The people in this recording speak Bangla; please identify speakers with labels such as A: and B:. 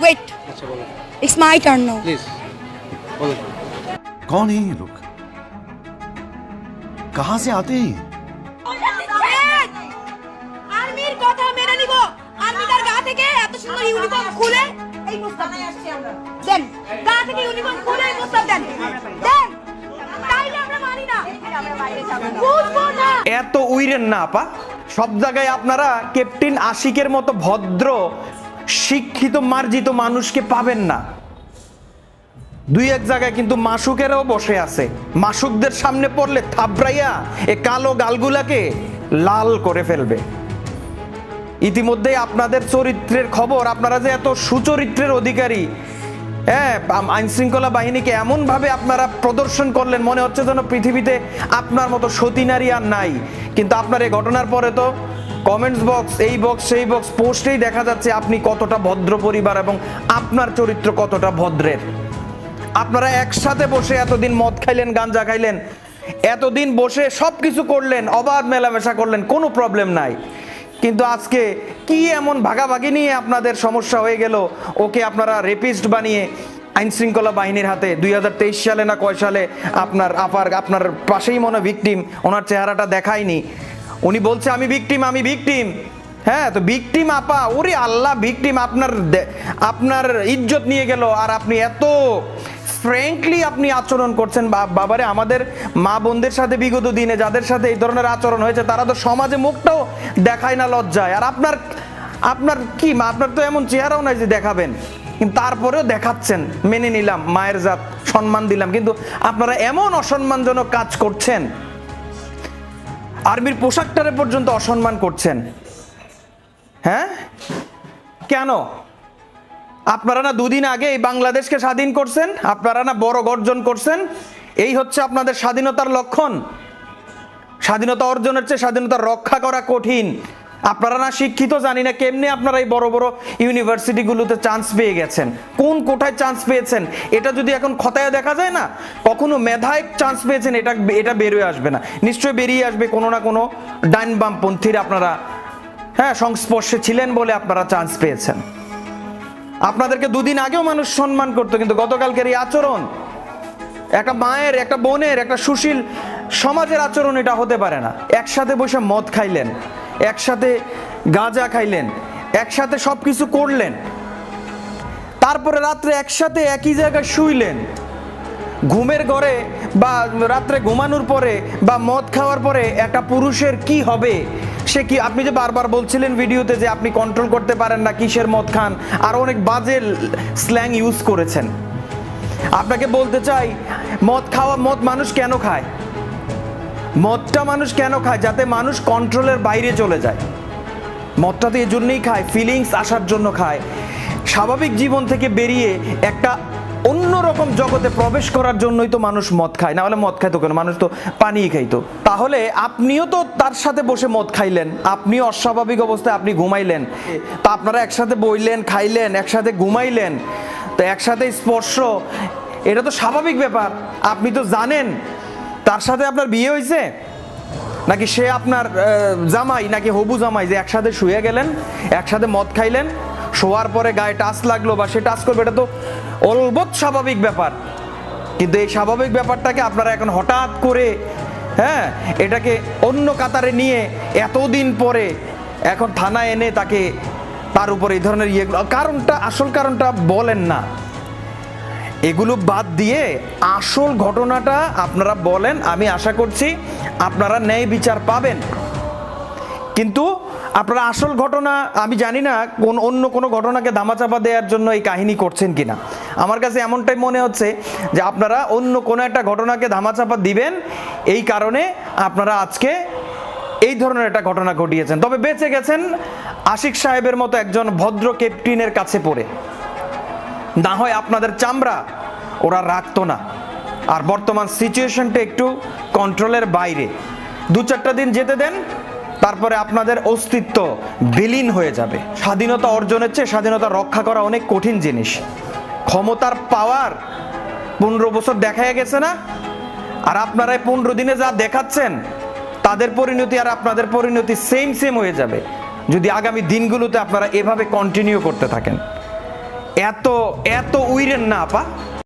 A: Wait it's my turn now
B: please बोलो।
C: कौन है ये लोग? कहां से आते हैं?
A: আর্মির কথা মেনে নিব। আর্মি তার গা থেকে এত সুন্দর ইউনিফর্ম খুলে এই প্রস্তাব নিয়ে আসছে আমরা। দেন গা থেকে ইউনিফর্ম খুলে এই প্রস্তাব দেন। দেন তাইলে আমরা মানি না। আমরা বাইরে যাব না। বুঝবো না।
D: এত উইরেন না আপা, সব জায়গায় আপনারা ক্যাপ্টেন আশিকের মতো ভদ্র শিক্ষিত মার্জিত মানুষকে পাবেন না। দুই এক জায়গায় কিন্তু মাসুকেরাও বসে আছে, মাসুকদের সামনে পড়লে থাবড়াইয়া এ কালো গালগুলাকে লাল করে ফেলবে। ইতিমধ্যে আপনাদের চরিত্রের খবর, আপনারা যে এত সুচরিত্রের অধিকারী, হ্যাঁ, আইন শৃঙ্খলা বাহিনীকে এমন ভাবে আপনারা প্রদর্শন করলেন, মনে হচ্ছে যেন পৃথিবীতে আপনার মতো সতী নারী আর নাই। কিন্তু আপনার এই ঘটনার পরে তো কমেন্টস বক্স, এই বক্স সেই বক্স পোস্টেই দেখা যাচ্ছে আপনি কতটা ভদ্র পরিবার এবং আপনার চরিত্র কতটা ভদ্রের। আপনারা একসাথে বসে এতদিন মদ খাইলেন, গাঞ্জা খাইলেন, এতদিন বসে সবকিছু করলেন, অবাধ মেলামেশা করলেন, কোনো প্রবলেম নাই। কিন্তু আজকে কি এমন ভাগাভাগি নিয়ে আপনাদের সমস্যা হয়ে গেল? ওকে আপনারা রেপিস্ট বানিয়ে আইন শৃঙ্খলা বাহিনীর হাতে 2023 সালে না কয় সালে আপনার পাশেই মনে ভিকটিম, ওনার চেহারাটা দেখায়নি, উনি বলছে আমি ভিকটিম। হ্যাঁ, তো ভিকটিম আপা, ওরে আল্লাহ, ভিকটিম আপনার ইজ্জত নিয়ে গেল। আর আপনি এত ফ্র্যাঙ্কলি আপনি আচরণ করছেন। বাবারে, আমাদের মা বোনদের সাথে বিগত দিনে যাদের সাথে এই ধরনের আচরণ হয়েছে তারা তো সমাজে মুখটাও দেখায় না লজ্জায়। আর আপনার কি মা, আপনার তো এমন চেহারাও নাই যে দেখাবেন, কিন্তু তারপরেও দেখাচ্ছেন। মেনে নিলাম, মায়ের জাত, সম্মান দিলাম, কিন্তু আপনারা এমন অসম্মানজনক কাজ করছেন, আর্মির পোশাকটারে পর্যন্ত অসম্মান করছেন। হ্যাঁ, কেন? আপনারা না দুদিন আগে এই বাংলাদেশকে স্বাধীন করছেন, আপনারা না বড় গর্জন করছেন, এই হচ্ছে আপনাদের স্বাধীনতার লক্ষণ। স্বাধীনতা অর্জনের চেয়ে স্বাধীনতা রক্ষা করা কঠিন। আপনারা না শিক্ষিত, জানি না কেমনে আপনারা এই বড় বড় ইউনিভার্সিটিগুলোতে চান্স পেয়ে গেছেন, কোন কোঠায় চান্স পেয়েছেন এটা যদি এখন খতায় দেখা যায় না, কখনো মেধায় চান্স পেয়েছেন এটা বেরিয়ে আসবে না, নিশ্চয়ই বেরিয়ে আসবে কোনো না কোনো ডাইন বামপন্থীর আপনারা, হ্যাঁ, সংস্পর্শে ছিলেন বলে আপনারা চান্স পেয়েছেন। আপনাদেরকে দুদিন আগেও মানুষ সম্মান করতো, কিন্তু গতকালকের এই আচরণ, একটা মায়ের, একটা বোনের, একটা সুশীল সমাজের আচরণ এটা হতে পারে না। একসাথে বসে মদ খাইলেন, একসাথে গাঁজা খাইলেন, একসাথে সবকিছু করলেন, তারপরে রাত্রে একসাথে একই জায়গায় শুইলেন। ঘুমের ঘরে বা রাত্রে ঘুমানোর পরে বা মদ খাওয়ার পরে একটা পুরুষের কি হবে? সে কি, আপনি যে বারবার বলছিলেন ভিডিওতে যে আপনি কন্ট্রোল করতে পারেন না, কিসের মদ খান, আর অনেক বাজে স্ল্যাং ইউজ করেছেন। আপনাকে বলতে চাই, মদ মানুষ কেন খায়? মদটা মানুষ কেন খায়? যাতে মানুষ কন্ট্রোলের বাইরে চলে যায়। মদটা তো এই জন্যই খায়, ফিলিংস আসার জন্য খায়, স্বাভাবিক জীবন থেকে বেরিয়ে একটা অন্যরকম জগতে প্রবেশ করার জন্যই তো মানুষ মদ খায়। না হলে মদ খাইতো কেন? মানুষ তো পানিই খাইতো। তাহলে আপনিও তো তার সাথে বসে মদ খাইলেন, আপনিও অস্বাভাবিক অবস্থায় আপনি ঘুমাইলেন, তা আপনারা একসাথে বইলেন, খাইলেন, একসাথে ঘুমাইলেন, তো একসাথে স্পর্শ, এটা তো স্বাভাবিক ব্যাপার। আপনি তো জানেন তার সাথে আপনার বিয়ে হয়েছে, নাকি সে আপনার জামাই, নাকি হবু জামাই, যে একসাথে শুয়ে গেলেন, একসাথে মদ খাইলেন, শোয়ার পরে গায়ে টাচ লাগলো বা সে টাচ করবে, এটা তো অলবৎ স্বাভাবিক ব্যাপার। কিন্তু এই স্বাভাবিক ব্যাপারটাকে আপনারা এখন হঠাৎ করে, হ্যাঁ, এটাকে অন্য কাতারে নিয়ে এতদিন পরে এখন থানায় এনে তার উপরে এই ধরনের আসল কারণটা বলেন না। এগুলো বাদ দিয়ে আসল ঘটনাটা আপনারা বলেন, আমি আশা করছি আপনারা ন্যায় বিচার পাবেন। কিন্তু আপনারা আসল ঘটনা, আমি জানি না অন্য কোনো ঘটনাকে ধামাচাপা দেওয়ার জন্য এই কাহিনী করছেন কিনা। আমার কাছে এমনটাই মনে হচ্ছে যে আপনারা অন্য কোনো একটা ঘটনাকে ধামাচাপা দিবেন, এই কারণে আপনারা আজকে এই ধরনের একটা ঘটনা ঘটিয়েছেন। তবে বেঁচে গেছেন আশিক সাহেবের মতো একজন ভদ্র ক্যাপ্টেনের কাছে পড়ে, না হয় আপনাদের চামড়া ওরা রাখতো না। আর বর্তমান সিচুয়েশনটা একটু কন্ট্রোলের বাইরে, 2-4টা দিন যেতে দেন, তারপরে আপনাদের অস্তিত্ব বিলীন হয়ে যাবে। স্বাধীনতা অর্জনের চেয়ে স্বাধীনতা রক্ষা করা অনেক কঠিন জিনিস। ক্ষমতার পাওয়ার 15 বছর দেখায় গেছে না, আর আপনারা 15 দিনে যা দেখাচ্ছেন তাদের পরিণতি আর আপনাদের পরিণতি সেম হয়ে যাবে যদি আগামী দিনগুলোতে আপনারা এভাবে কন্টিনিউ করতে থাকেন। এত এত উইরেন না আপা।